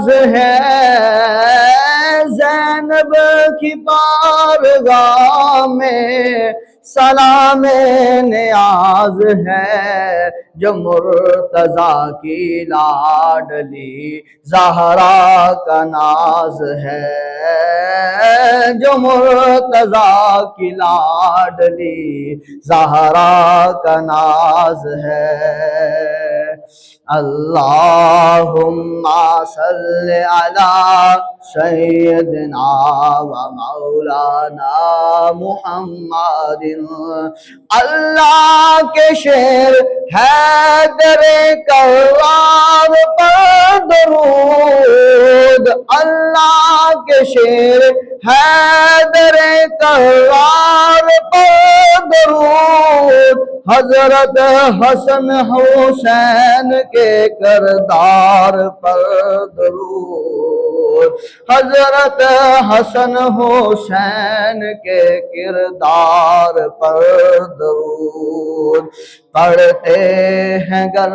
ناز ہے، زینب کی بارگاہ میں سلام نیاز ہے، جو مرتضیٰ کی لاڈلی زہرا کا ناز ہے، جو مرتضیٰ کی لاڈلی زہرا کا ناز ہے۔ اللہم صل علی سیدنا و مولانا محمد۔ اللہ کے شیر حیدر کرار پر درود، اللہ کے شیر حیدر کرار پر درود، حضرت حسن حسین کے کردار پر درود، حضرت حسن حسین کے کردار پر درود۔ پڑھتے ہیں گر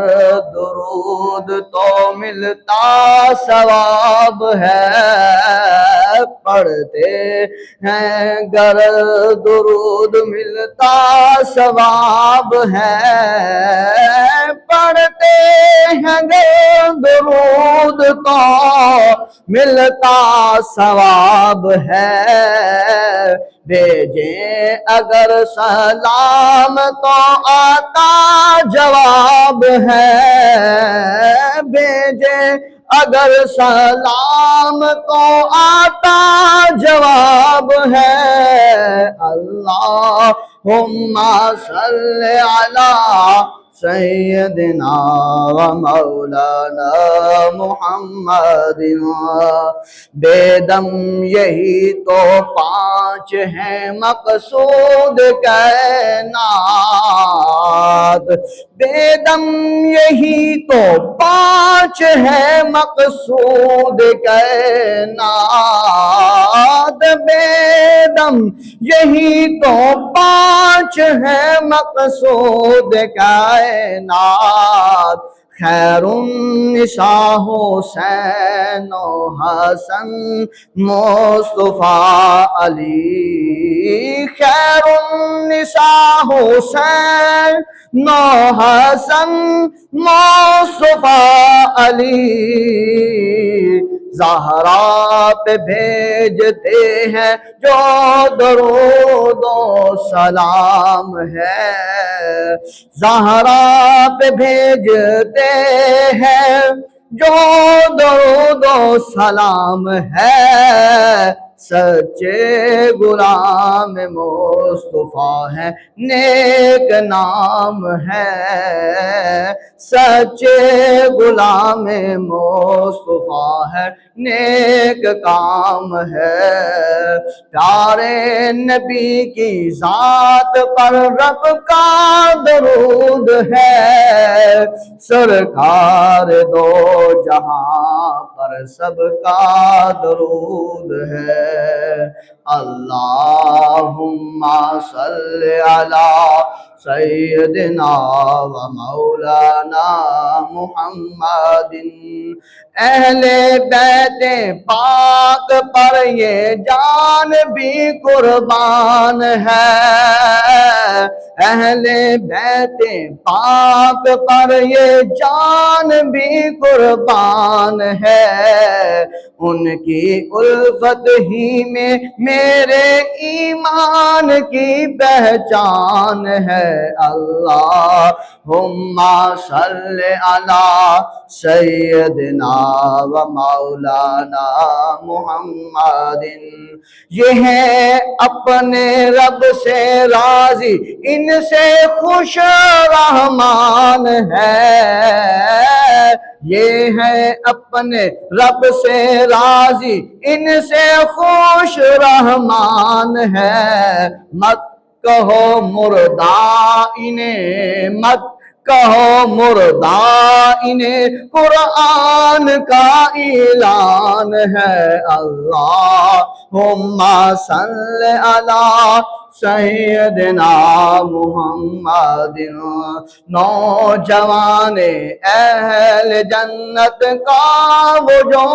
درود تو ملتا ثواب ہے، پڑھتے ہیں گر درود ملتا ثواب ہے، پڑھتے ہیں گر درود تو ملتا ثواب ہے، بھیجیں اگر سلام تو آتا جواب ہے، بھیجیں اگر سلام تو آتا جواب ہے۔ اللہم صل علی سیدنا و مولانا محمد۔ بے دم یہی تو پانچ ہیں مقصود کائنات، بے دم یہی تو پانچ ہیں مقصود کائنات، بے دم یہی تو پانچ ہیں مقصود کائنات، خیر النساء حسین و حسن مصطفیٰ علی، خیر النساء حسین و حسن مصطفیٰ علی، زہرا پہ بھیجتے ہیں جو درود و سلام ہے، زہرا پہ بھیجتے ہیں جو درود و سلام ہے، سچے غلام مصطفیٰ ہے نیک نام ہے، سچے غلام مصطفیٰ ہے نیک کام ہے، پیارے نبی کی ذات پر رب کا درود ہے، سرکار دو جہاں پر سب کا درود ہے۔ اللہم صل علی سیدنا و مولانا محمد۔ اہل بیت پاک پر یہ جان بھی قربان ہے، اہل بیت پاک پر یہ جان بھی قربان ہے، ان کی الفت ہی میں میرے ایمان کی پہچان ہے۔ اللہم صل علی سیدنا و مولانا محمد۔ یہ ہے اپنے رب سے راضی، ان سے خوش رحمان ہے، یہ ہے اپنے رب سے راضی، ان سے خوش رحمان ہے، مت کہو مردہ انہیں، مت کہو مردہ انہیں قرآن کا اعلان ہے اللہم صلی علی سیدنا محمد نوجوان اہل جنت کا وہ جو